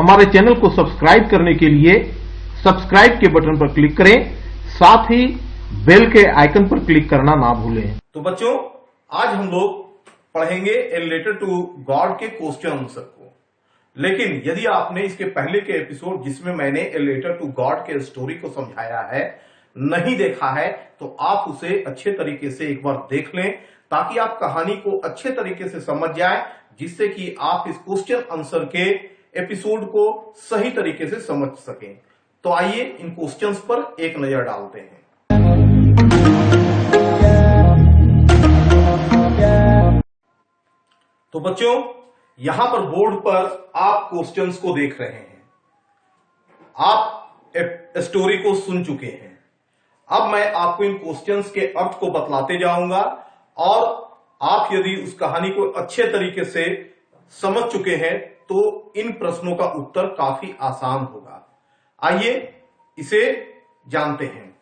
हमारे चैनल को सब्सक्राइब करने के लिए सब्सक्राइब के बटन पर क्लिक करें, साथ ही बेल के आइकन पर क्लिक करना ना भूलें। तो बच्चों, आज हम लोग पढ़ेंगे ए लेटर टू गॉड के क्वेश्चन आंसर को। लेकिन यदि आपने इसके पहले के एपिसोड जिसमें मैंने ए लेटर टू गॉड के स्टोरी को समझाया है नहीं देखा है, तो आप उसे अच्छे तरीके से एक बार देख लें, ताकि आप कहानी को अच्छे तरीके से समझ जाएं, जिससे कि आप इस क्वेश्चन आंसर के एपिसोड को सही तरीके से समझ सकें। तो आइए इन क्वेश्चंस पर एक नजर डालते हैं। तो बच्चों, यहां पर बोर्ड पर आप क्वेश्चंस को देख रहे हैं। आप स्टोरी को सुन चुके हैं। अब मैं आपको इन क्वेश्चंस के अर्थ को बतलाते जाऊंगा, और आप यदि उस कहानी को अच्छे तरीके से समझ चुके हैं तो इन प्रश्नों का उत्तर काफी आसान होगा। आइए इसे जानते हैं।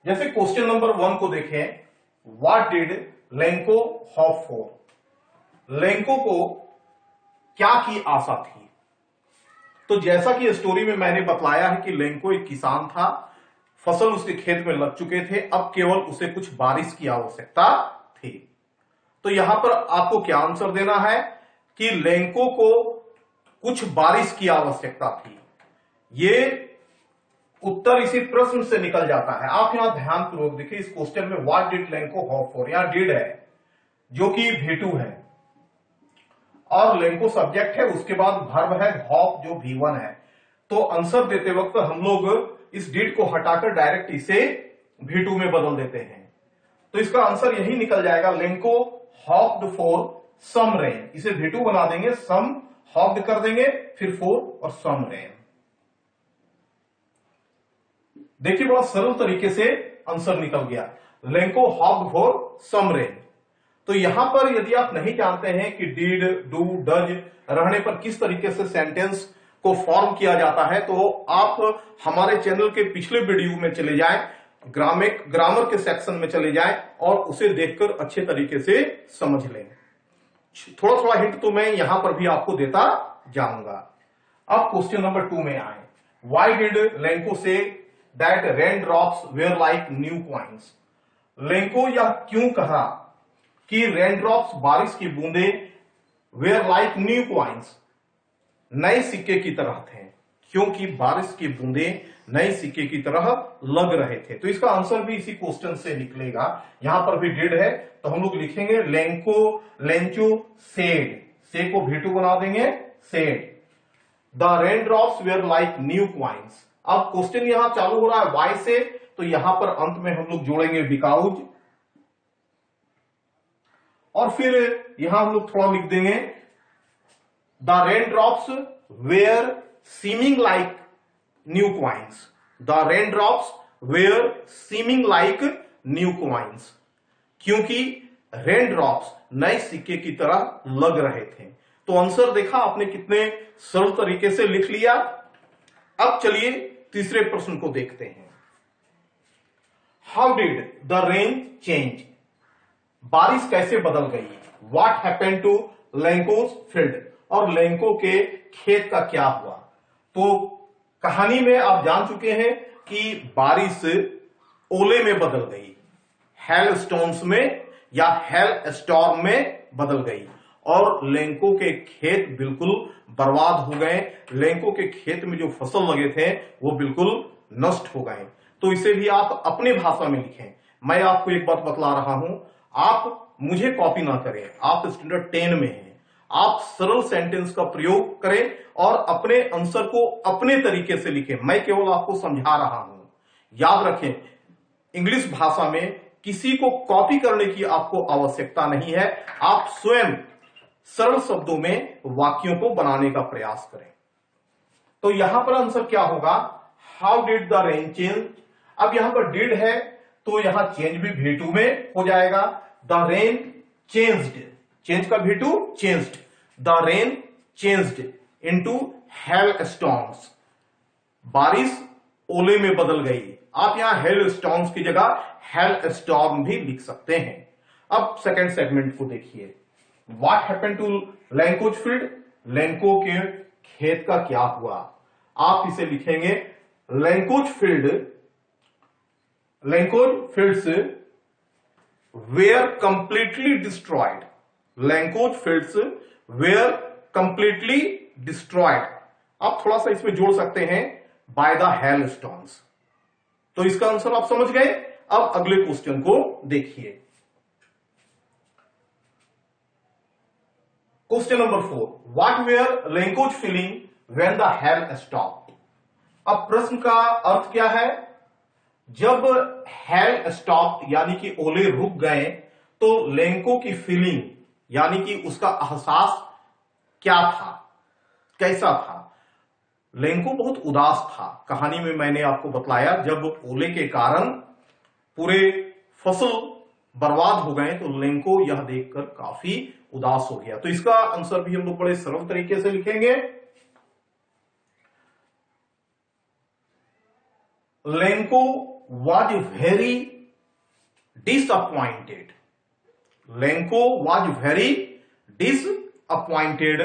जैसे क्वेश्चन नंबर 1 को देखें, what did Lanco hope for? Lanco को क्या की आशा थी? तो जैसा कि स्टोरी में मैंने बतलाया है कि लेंको एक किसान था, फसल उसके खेत में लग चुके थे, अब केवल उसे कुछ बारिश की आवश्यकता थी। तो यहां पर आपको क्या आंसर देना है कि लेंको को कुछ बारिश की आवश्यकता थी। ये उत्तर इसी प्रश्न से निकल जाता है। आप यहां ध्यानपूर्वक देखिए, इस क्वेश्चन में what did Lanco hope for, यहां डिड है जो कि V2 है, और लेंको सब्जेक्ट है, उसके बाद वर्ब है होप जो V1 है। तो आंसर देते वक्त हम लोग इस डिड को हटाकर डायरेक्ट इसे V2 में बदल देते हैं। तो इसका आंसर यही निकल जाएगा, Lencho hoped for some rain. इसे V2 बना देंगे, सम हॉप्ड कर देंगे, फिर फॉर और सम रेन। देखिए, बड़ा सरल तरीके से आंसर निकल गया, Lencho hoped for some rain. तो यहां पर यदि आप नहीं जानते हैं कि डिड, डू, डज रहने पर किस तरीके से सेंटेंस को फॉर्म किया जाता है, तो आप हमारे चैनल के पिछले वीडियो में चले जाएं, ग्रामर के सेक्शन में चले जाएं और उसे देखकर अच्छे तरीके से समझ लें। थोड़ा थोड़ा हिंट तो मैं यहां पर भी आपको देता जाऊंगा। अब क्वेश्चन नंबर 2 में आए, why did Lencho say that rain drops were like new coins? Lencho यह क्यों कहा कि रेन ड्रॉप्स बारिश की बूंदे वेयर लाइक न्यू कॉइन्स, नए सिक्के की तरह थे? क्योंकि बारिश की बूंदे नए सिक्के की तरह लग रहे थे। तो इसका आंसर भी इसी क्वेश्चन से निकलेगा। यहां पर भी डिड है, तो हम लोग लिखेंगे लेंको लेंचो सेड, से को V2 बना देंगे, said the rain drops were like new coins. अब क्वेश्चन यहां चालू हो रहा है वाई से, तो यहां पर अंत में हम लोग जोड़ेंगे बिकॉज, और फिर यहां हम लोग थोड़ा लिख देंगे the rain drops were seeming like new coins. The rain drops were seeming like new coins, क्योंकि रेन ड्रॉप्स नए सिक्के की तरह लग रहे थे। तो आंसर देखा आपने, कितने सरल तरीके से लिख लिया। अब चलिए तीसरे प्रश्न को देखते हैं। How did the rain change? बारिश कैसे बदल गई? What happened to Lencho's field? और लेंको के खेत का क्या हुआ? तो कहानी में आप जान चुके हैं कि बारिश ओले में बदल गई, हेल स्टोन्स में या हेल स्टॉर्म में बदल गई, और लेंको के खेत बिल्कुल बर्बाद हो गए। लेंको के खेत में जो फसल लगे थे वो बिल्कुल नष्ट हो गए। तो इसे भी आप अपने भाषा में लिखें। मैं आपको एक बात बतला रहा हूं, आप मुझे कॉपी ना करें, आप स्टैंडर्ड 10 में हैं। आप सरल सेंटेंस का प्रयोग करें और अपने आंसर को अपने तरीके से लिखें। मैं केवल आपको समझा रहा हूं। याद रखें, इंग्लिश भाषा में किसी को कॉपी करने की आपको आवश्यकता नहीं है। आप स्वयं सरल शब्दों में वाक्यों को बनाने का प्रयास करें। तो यहां पर आंसर क्या होगा? How did the rain change? अब यहां पर डिड है, तो यहां चेंज भी V2 में हो जाएगा। द रेन चेंज्ड, चेंज का V2 changed, the rain changed into hello storms. बारिश ओले में बदल गई। आप यहां हेल स्टॉर्म्स की जगह हेल स्टॉर्म भी लिख सकते हैं। अब सेकंड सेगमेंट को देखिए, what happened to Lencho's field? Lencho के खेत का क्या हुआ? आप इसे लिखेंगे Lanko's fields were completely destroyed. Lanko's fields were completely destroyed. आप थोड़ा सा इसमें जोड़ सकते हैं by the hailstones. तो इसका आंसर आप समझ गए। अब अगले क्वेश्चन को देखिए। Question number 4, what were Lanko's feeling when the hail stopped? अब प्रश्न का अर्थ क्या है? जब हेल स्टॉप यानी कि ओले रुक गए तो लेंको की फीलिंग यानी कि उसका एहसास क्या था, कैसा था? लेंको बहुत उदास था। कहानी में मैंने आपको बतलाया जब ओले के कारण पूरे फसल बर्बाद हो गए तो लेंको यह देखकर काफी उदास हो गया। तो इसका आंसर भी हम लोग बड़े सरल तरीके से लिखेंगे। Lenko was very disappointed. Lenko was very disappointed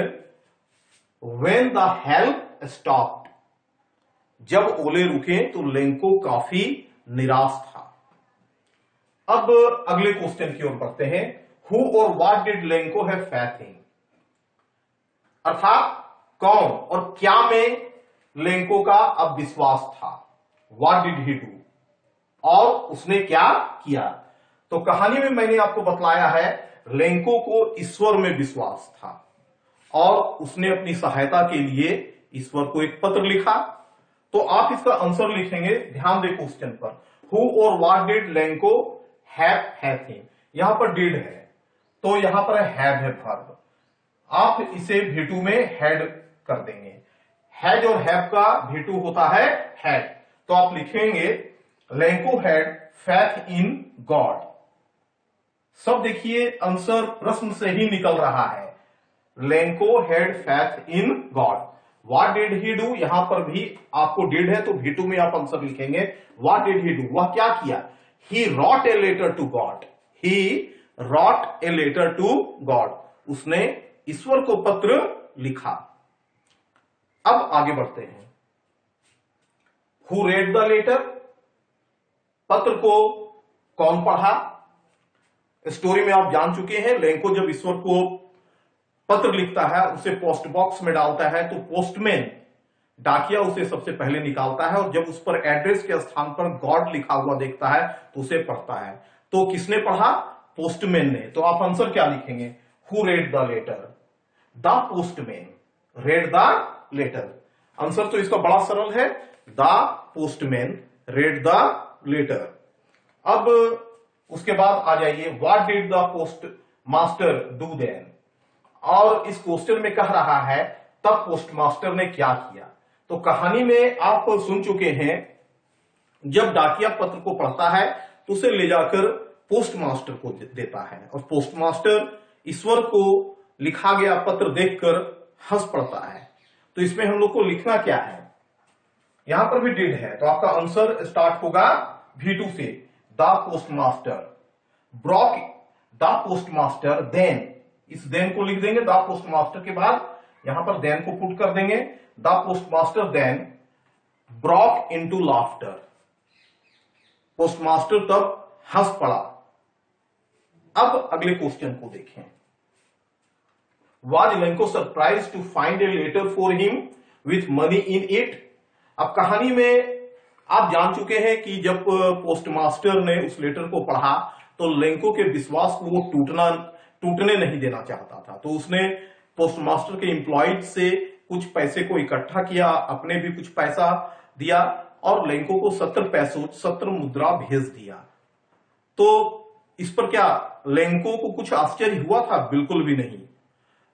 when the hail stopped. जब ओले रुके तो लेंको काफी निराश था। अब अगले क्वेश्चन की ओर बढ़ते हैं। Who or what did Lenko have faith in? अर्थात कौन और क्या में लेंको का अब विश्वास था? What did he do? और उसने क्या किया? तो कहानी में मैंने आपको बतलाया है लेंको को ईश्वर में विश्वास था और उसने अपनी सहायता के लिए ईश्वर को एक पत्र लिखा। तो आप इसका आंसर लिखेंगे। ध्यान दें क्वेश्चन पर, Who or what did Lenko have faith in? यहां पर did है तो यहां पर have है verb। आप इसे V2 में had कर देंगे। हैज और हैव का V2 होता है had। तो आप लिखेंगे Lenko had faith in God। सब देखिए आंसर प्रश्न से ही निकल रहा है। Lenko had faith in God। What did he do? यहां पर भी आपको did है तो V2 में आप आंसर लिखेंगे। What did he do? वह क्या किया? He wrote a letter to God। He wrote a letter to God। उसने ईश्वर को पत्र लिखा। अब आगे बढ़ते हैं। Who read the letter? पत्र को कौन पढ़ा? स्टोरी में आप जान चुके हैं लेंको जब ईश्वर को पत्र लिखता है उसे पोस्ट बॉक्स में डालता है तो पोस्टमैन डाकिया उसे सबसे पहले निकालता है और जब उस पर एड्रेस के स्थान पर गॉड लिखा हुआ देखता है तो उसे पढ़ता है। तो किसने पढ़ा? पोस्टमैन ने। तो आप आंसर क्या लिखेंगे? Who read the letter? The postman read the letter। Answer तो इसका बड़ा सरल है। The postman read the letter। अब उसके बाद आ जाइए What did the postmaster do then? और इस क्वेश्चन में कह रहा है तब पोस्टमास्टर ने क्या किया। तो कहानी में आप सुन चुके हैं जब डाकिया पत्र को पढ़ता है तो उसे ले जाकर पोस्टमास्टर को देता है और पोस्टमास्टर ईश्वर को लिखा गया पत्र देखकर हंस पड़ता है। तो इसमें हम लोग को लिखना क्या है? यहां पर भी डिड है तो आपका आंसर स्टार्ट होगा V2 से। The postmaster broke the postmaster then, इस देन को लिख देंगे। द पोस्टमास्टर के बाद यहां पर देन को पुट कर देंगे। The postmaster then broke into laughter. Postmaster तब हंस पड़ा। अब अगले क्वेश्चन को देखें। Was Lenko surprised to find a letter for him with money in it? अब कहानी में आप जान चुके हैं कि जब पोस्टमास्टर ने उस लेटर को पढ़ा तो लेंको के विश्वास को वो टूटने नहीं देना चाहता था। तो उसने पोस्टमास्टर के एम्प्लॉयज से कुछ पैसे को इकट्ठा किया, अपने भी कुछ पैसा दिया और लेंको को 70 मुद्रा भेज दिया। तो इस पर क्या लेंको को कुछ आश्चर्य हुआ था? बिल्कुल भी नहीं।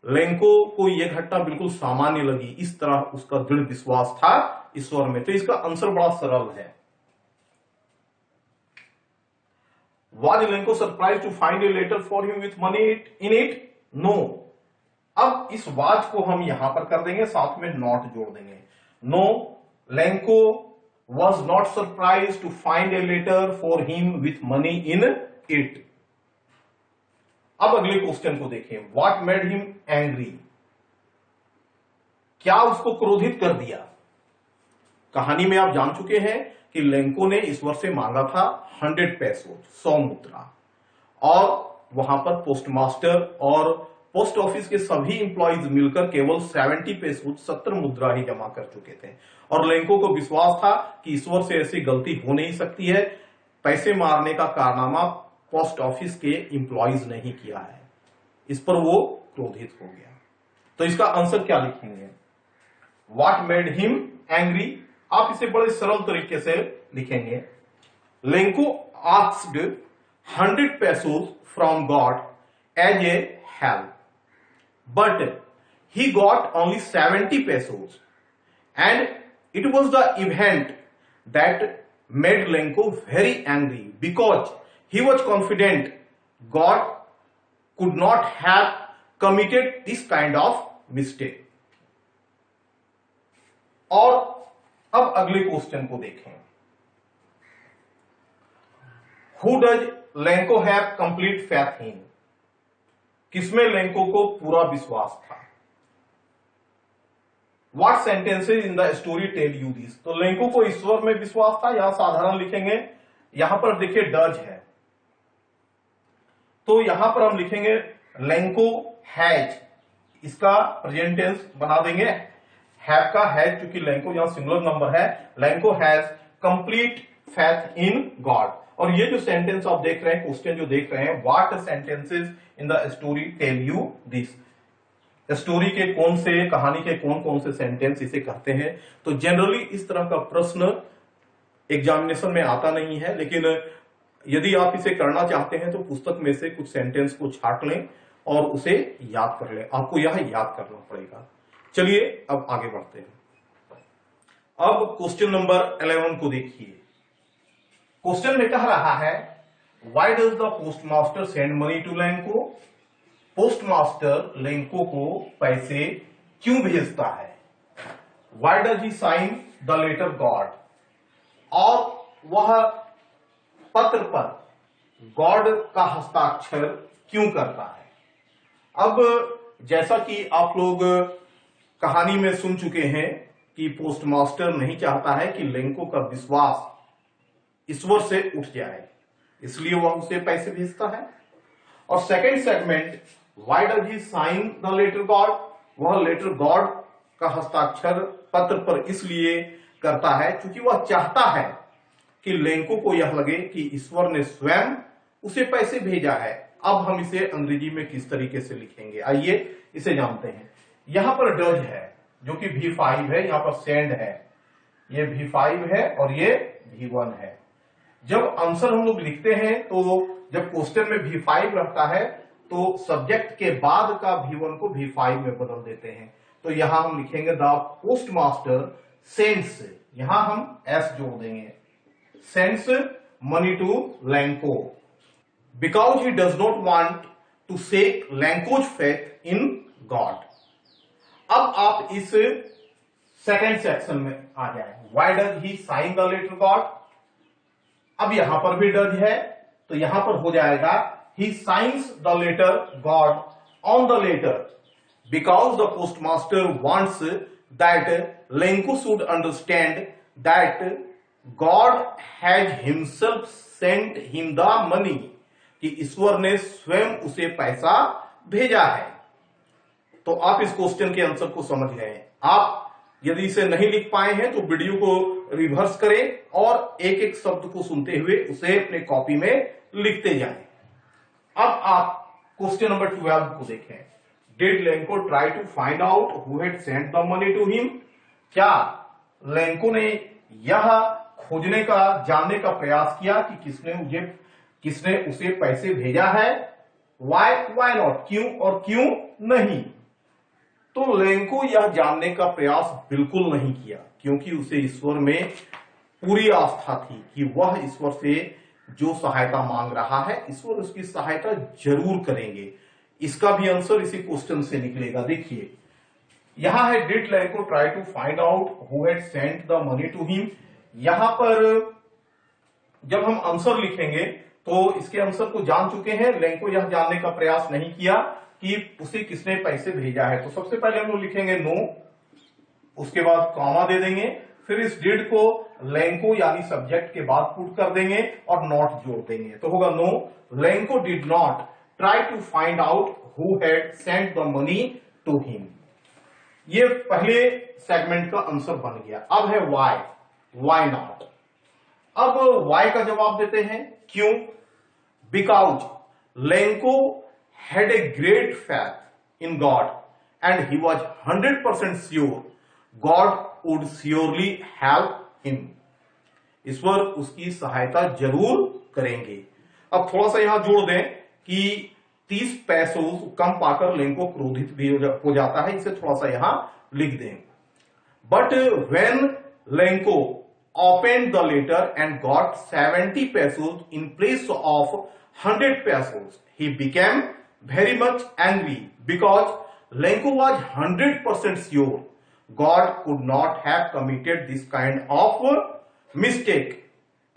लेंको को यह घटना बिल्कुल सामान्य लगी। इस तरह उसका दृढ़ विश्वास था ईश्वर में। तो इसका आंसर बड़ा सरल है। Was Lenko surprised to find a letter for him with money in it? No। अब इस was को हम यहां पर कर देंगे, साथ में not जोड़ देंगे। No, Lenko was not surprised to find a letter for him with money in it। अब अगले क्वेश्चन को देखें। What made him angry? क्या उसको क्रोधित कर दिया? कहानी में आप जान चुके हैं कि लेंको ने ईश्वर से मांगा था 100 पैसों, 100 मुद्रा, और वहां पर पोस्टमास्टर और पोस्ट ऑफिस के सभी इंप्लॉइज मिलकर केवल 70 पैसों, 70 मुद्रा ही जमा कर चुके थे। और लेंको को विश्वास था कि ईश्वर से ऐसी गलती हो नहीं सकती है, पैसे मारने का कारनामा पोस्ट ऑफिस के इंप्लॉइज ने ही किया है। इस पर वो क्रोधित हो गया। तो इसका आंसर क्या लिखेंगे? What made him angry? आप इसे बड़े सरल तरीके से लिखेंगे, Lanco asked 100 pesos from God as a help, but he got only 70 pesos, and it was the event that made Lenko very angry because he was confident God could not have committed this kind of mistake. और अब अगले question को देखें। Who does Lenko have complete faith in? किसमें Lanco को पूरा विश्वास था? What sentences in the story tell you this? तो लेंको को ईश्वर में विश्वास था, यहां साधारण लिखेंगे। यहां पर देखिए डज है, तो यहां पर हम लिखेंगे लेंको हैज, इसका प्रेजेंट टेंस बना देंगे हैव का हैज, क्योंकि लेंको यहां सिंगुलर नंबर है। Lanco has complete faith in God. और ये जो सेंटेंस आप देख रहे हैं, क्वेश्चन जो देख रहे हैं, what sentences in the story tell you this? Story के कौन से, कहानी के कौन कौन से सेंटेंस इसे कहते हैं? तो जनरली इस तरह का प्रश्न एग्जामिनेशन में आता नहीं है, लेकिन यदि आप इसे करना चाहते हैं तो पुस्तक में से कुछ सेंटेंस को छाट लें और उसे याद कर लें। आपको यह याद करना पड़ेगा। चलिए अब आगे बढ़ते हैं। अब क्वेश्चन नंबर 11 को देखिए। क्वेश्चन में कह रहा है, why does the postmaster send money to Lencho? Postmaster Lencho को पैसे क्यों भेजता है? Why does he sign the letter God? और वह पत्र पर गॉड का हस्ताक्षर क्यों करता है? अब जैसा कि आप लोग कहानी में सुन चुके हैं कि पोस्टमास्टर नहीं चाहता है कि लेंको का विश्वास ईश्वर से उठ जाए, इसलिए वह उसे पैसे भेजता है। और second segment, why does he sign the letter God? वह लेटर गॉड का हस्ताक्षर पत्र पर इसलिए करता है क्योंकि वह चाहता है कि लेंको को यह लगे कि ईश्वर ने स्वयं उसे पैसे भेजा है। अब हम इसे अंग्रेजी में किस तरीके से लिखेंगे, आइए इसे जानते हैं। यहां पर डज है जो कि V5 है, यहां पर सेंड है, ये V5 है और ये V1 है। जब आंसर हम लोग लिखते हैं तो जब क्वेश्चन में V5 रहता है तो सब्जेक्ट के बाद का V1 को V5 में बदल देते हैं। तो यहां हम लिखेंगे द पोस्टमास्टर सेंड्स, यहां हम S जोड़ देंगे, sends money to Lencho because he does not want to shake Lencho's faith in God. अब आप इस सेकेंड सेक्शन में आ जाए, why does he sign the letter God? अब यहां पर भी डज है तो यहां पर हो जाएगा he signs the letter God on the letter because the postmaster wants that Lencho should understand that God has himself sent him the money, कि ईश्वर ने स्वयं उसे पैसा भेजा है। तो आप इस क्वेश्चन के आंसर को समझ गए। आप यदि इसे नहीं लिख पाए हैं तो वीडियो को रिवर्स करें और एक एक शब्द को सुनते हुए उसे अपने कॉपी में लिखते जाएं। अब आप क्वेश्चन नंबर 12 को देखें। Did Lencho try to find out who had sent the money to him? क्या लेंको ने यह खोजने का, जानने का प्रयास किया कि किसने उसे पैसे भेजा है? Why not? क्यों और क्यों नहीं? तो लेंको यह जानने का प्रयास बिल्कुल नहीं किया क्योंकि उसे ईश्वर में पूरी आस्था थी कि वह ईश्वर से जो सहायता मांग रहा है ईश्वर उसकी सहायता जरूर करेंगे। इसका भी आंसर इसी क्वेश्चन से निकलेगा। देखिए यहां है did Lencho try to find out who had sent the money to him. यहां पर जब हम आंसर लिखेंगे तो इसके आंसर को जान चुके हैं। लेंको यह जानने का प्रयास नहीं किया कि उसे किसने पैसे भेजा है। तो सबसे पहले हम लोग लिखेंगे नो, उसके बाद कॉमा दे देंगे, फिर इस डिड को लेंको यानी सब्जेक्ट के बाद पुट कर देंगे और नॉट जोड़ देंगे, तो होगा no Lencho did not try to find out who had sent the money to him. ये पहले सेगमेंट का आंसर बन गया। अब है वाई नॉट। अब वाई का जवाब देते हैं, क्यों? Because Lencho had a great faith in God and he was 100% sure God would surely help him. ईश्वर उसकी सहायता जरूर करेंगे। अब थोड़ा सा यहां जोड़ दें कि 30 पैसों कम पाकर लेंको क्रोधित भी हो जाता है, इसे थोड़ा सा यहां लिख दें। But when Lanco opened the letter and got 70 pesos in place of 100 pesos, he became very much angry because Lenko was 100% sure God could not have committed this kind of mistake,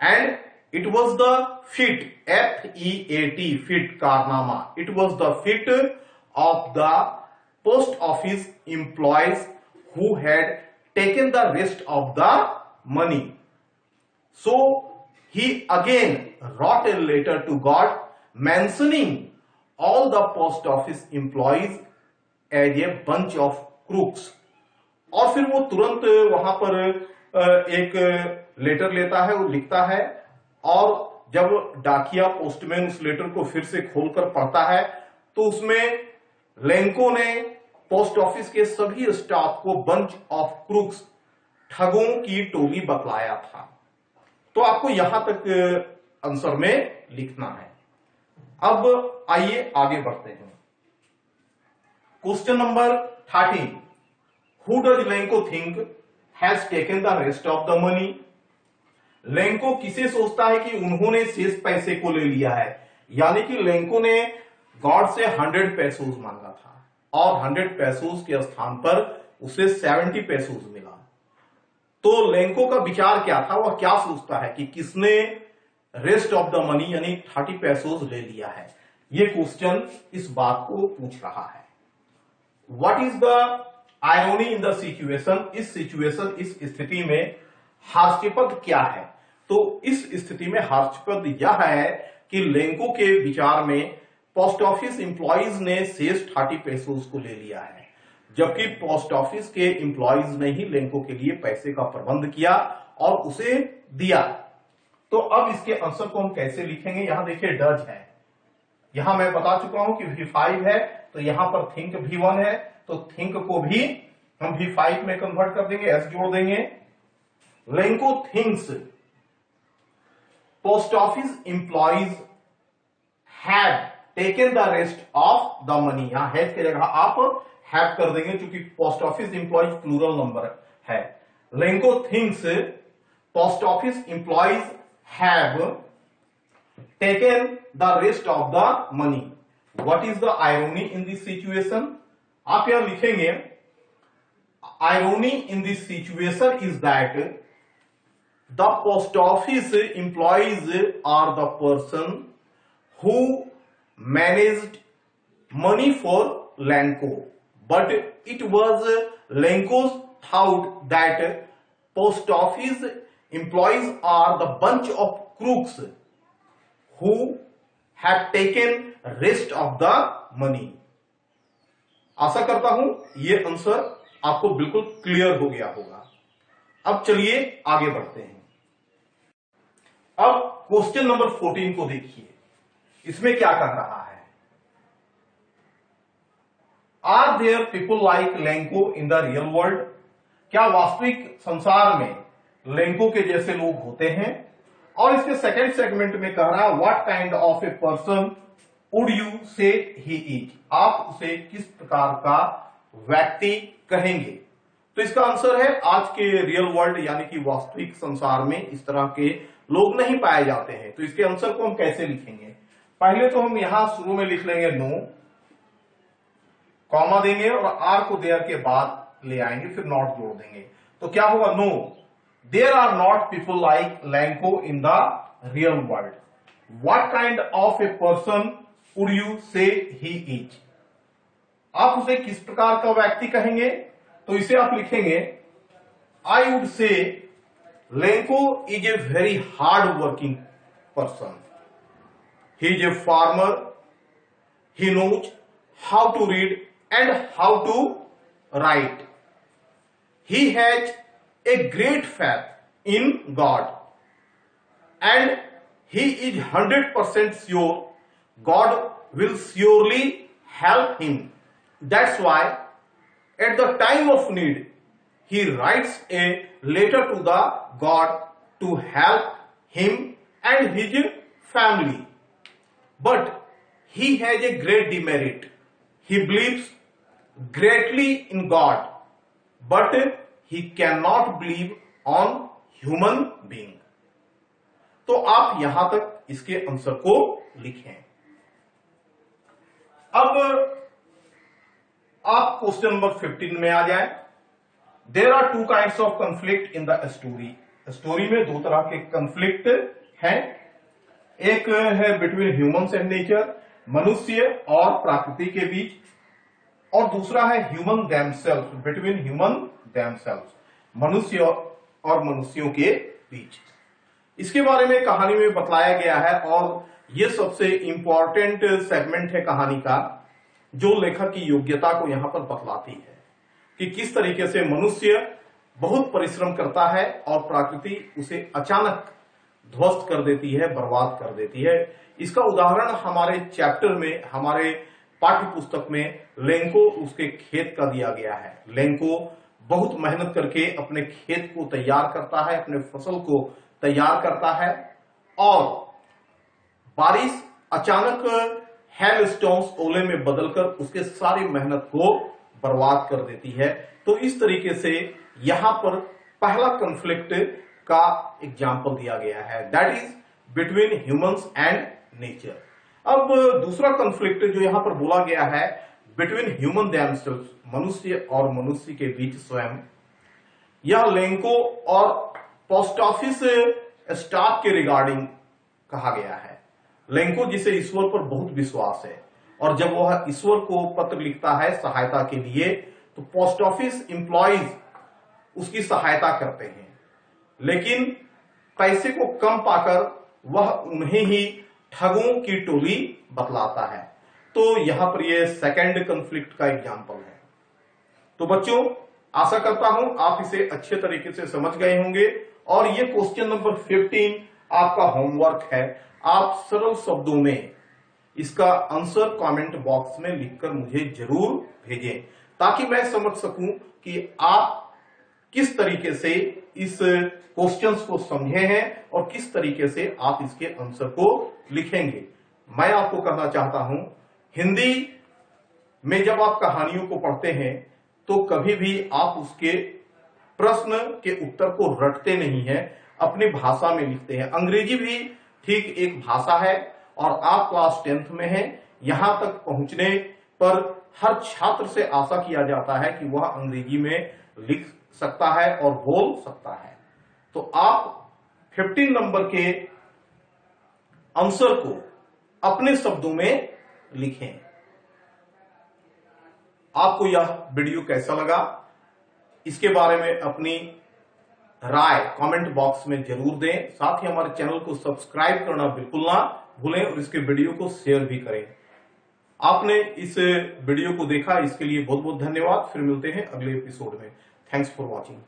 and it was the feat, F-E-A-T, feat, कारनामा, it was the feat of the post office employees who had taken the rest of the money. So he again wrote a letter to God mentioning all the post office employees as a bunch of crooks. और फिर वो तुरंत वहां पर एक letter लेता है, वो लिखता है, और जब डाकिया पोस्टमैन उस लेटर को फिर से खोलकर पढ़ता है तो उसमें लेंको ने पोस्ट ऑफिस के सभी स्टाफ को बंच ऑफ क्रूक्स, ठगों की टोली बतलाया था। तो आपको यहां तक आंसर में लिखना है। अब आइए आगे बढ़ते हैं। Question number 13, who does Lanco think has taken the rest of the money? Lanco किसे सोचता है कि उन्होंने शेष पैसे को ले लिया है? यानी कि लेंको ने गॉड से 100 पैसोस मांगा था और 100 पैसोस के स्थान पर उसे 70 पैसोस मिला। तो लेंको का विचार क्या था? वह क्या सोचता है कि किसने रेस्ट ऑफ द मनी यानी 30 पैसोस ले लिया है? ये क्वेश्चन इस बात को पूछ रहा है। What is the irony in the situation? इस सिचुएशन, इस स्थिति में हास्यपद क्या है? तो इस स्थिति में हास्यपद यह है कि लेंको के विचार में पोस्ट ऑफिस इंप्लॉइज ने शेष 30 पैसोस को ले लिया है, जबकि पोस्ट ऑफिस के इंप्लॉइज ने ही लेंको के लिए पैसे का प्रबंध किया और उसे दिया। तो अब इसके आंसर को हम कैसे लिखेंगे? यहां देखिए डज है, यहां मैं बता चुका हूं कि V5 है, तो यहां पर थिंक V1 है, तो थिंक को भी हम V5 में कन्वर्ट कर देंगे, एस जोड़ देंगे। Lenko thinks post office employees have taken the rest of the money, यहां हैव की जगह आप हैव कर देंगे क्योंकि post office employees plural number है। Lenko thinks post office employees have taken the rest of the money. What is the irony in this situation? आप यहां लिखेंगे irony in this situation is that the post office employees are the person who managed money for Lanco, but it was Lenko's thought that post office employees are the bunch of crooks who have taken rest of the money. आशा करता हूं ये answer आपको बिल्कुल clear हो गया होगा। अब चलिए आगे बढ़ते हैं। अब क्वेश्चन नंबर 14 को देखिए, इसमें क्या कर रहा है? Are there people like Lencho in the real world? क्या वास्तविक संसार में लेंको के जैसे लोग होते हैं? और इसके सेकंड सेगमेंट में कह रहा है what kind of a person would you say he is? आप उसे किस प्रकार का व्यक्ति कहेंगे? तो इसका आंसर है आज के रियल वर्ल्ड यानी कि वास्तविक संसार में इस तरह के लोग नहीं पाए जाते हैं। तो इसके आंसर को हम कैसे लिखेंगे? पहले तो हम यहां शुरू में लिख लेंगे नो, कॉमा देंगे और आर को देयर के बाद ले आएंगे, फिर नॉट जोड़ देंगे। तो क्या होगा? No there are not people like Lencho in the real world. What kind of a person would you say he is? आप उसे किस प्रकार का व्यक्ति कहेंगे? तो इसे आप लिखेंगे I would say Lenko is a very hard working person. He is a farmer. He knows how to read and how to write. He has a great faith in God, and he is 100% sure God will surely help him. That's why at the time of need he writes a letter to the God to help him and his family. But he has a great demerit. He believes greatly in God, but he cannot believe on human being. तो आप यहां तक इसके answer को लिखें। अब आप question number 15 में आ जाएं। There are two kinds of conflict in the story. Story में दो तरह के कंफ्लिक्ट हैं। एक है बिटवीन ह्यूमंस एंड नेचर, मनुष्य और प्रकृति के बीच, और दूसरा है human themselves, between human themselves, मनुष्य और मनुष्यों के बीच। इसके बारे में कहानी में बतलाया गया है, और यह सबसे इंपॉर्टेंट सेगमेंट है कहानी का, जो लेखक की योग्यता को यहां पर बतलाती है कि किस तरीके से मनुष्य बहुत परिश्रम करता है और प्रकृति उसे अचानक ध्वस्त कर देती है, बर्बाद कर देती है। इसका उदाहरण हमारे चैप्टर में, हमारे पाठ्य पुस्तक में लेंको उसके खेत का दिया गया है। लेंको बहुत मेहनत करके अपने खेत को तैयार करता है, अपने फसल को तैयार करता है, और बारिश अचानक हेल स्टोन्स ओले में बदलकर उसके सारी मेहनत को बर्बाद कर देती है। तो इस तरीके से यहां पर पहला कॉन्फ्लिक्ट का एग्जाम्पल दिया गया है, that is between humans and nature. अब दूसरा कॉन्फ्लिक्ट जो यहां पर बोला गया है, बिटवीन ह्यूमन देमसेल्व्स, मनुष्य और मनुष्य के बीच स्वयं, यह लेंको और पोस्ट ऑफिस स्टाफ के रिगार्डिंग कहा गया है। लेंको जिसे ईश्वर पर बहुत विश्वास है, और जब वह ईश्वर को पत्र लिखता है सहायता के लिए, तो पोस्ट ऑफिस एम्प्लॉइज उसकी सहायता करते हैं, लेकिन पैसे को कम पाकर वह उन्हें ही ठगों की टोली बतलाता है। तो यहां पर यह सेकंड कॉन्फ्लिक्ट का एग्जाम्पल है। तो बच्चों, आशा करता हूं आप इसे अच्छे तरीके से समझ गए होंगे, और ये क्वेश्चन नंबर 15 आपका होमवर्क है। आप सरल शब्दों में इसका आंसर कमेंट बॉक्स में लिखकर मुझे जरूर भेजें, ताकि मैं समझ सकूं कि आप किस तरीके से इस क्वेश्चंस को समझे हैं और किस तरीके से आप इसके आंसर को लिखेंगे। मैं आपको कहना चाहता हूं, हिंदी में जब आप कहानियों को पढ़ते हैं तो कभी भी आप उसके प्रश्न के उत्तर को रटते नहीं हैं, अपनी भाषा में लिखते हैं। अंग्रेजी भी ठीक एक भाषा है, और आप क्लास 10th में हैं। यहां तक पहुंचने पर हर छात्र से आशा किया जाता है कि वह अंग्रेजी में लिख सकता है और बोल सकता है। तो आप 15 नंबर के आंसर को अपने शब्दों में लिखें। आपको यह वीडियो कैसा लगा, इसके बारे में अपनी राय कमेंट बॉक्स में जरूर दें। साथ ही हमारे चैनल को सब्सक्राइब करना बिल्कुल ना भूलें, और इसके वीडियो को शेयर भी करें। आपने इस वीडियो को देखा, इसके लिए बहुत बहुत धन्यवाद। फिर मिलते हैं अगले एपिसोड में। Thanks for watching.